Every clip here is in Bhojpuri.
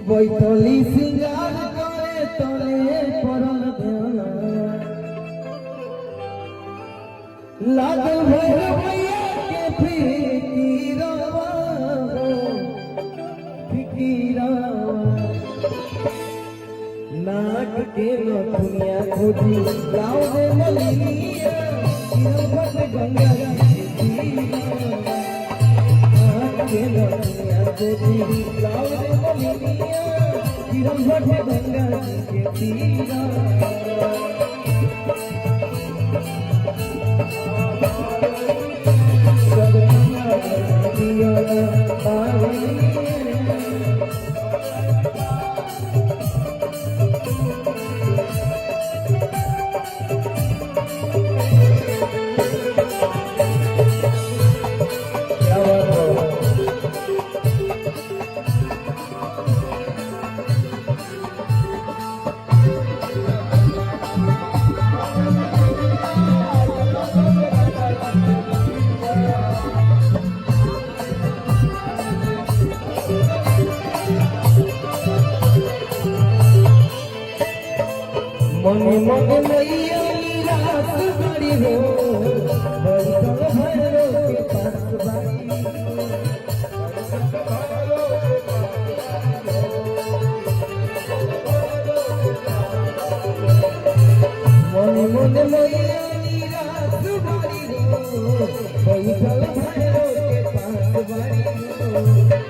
बैठली सिंगार करे तले परल ध्यान लागल भैरवैया के फिकीरवा नाक के नथुनिया खोजी गाँव में मलिनिया भट गंगा नाक के नथुनिया खोजी गाँव में मलिनिया भट गंगा के तीरा मने मने मैया रात बड़ी हो बैठल भैरव के पास बाई मने मने मैया रात बड़ी हो बैठल भैरव के पास बाई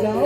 गाँव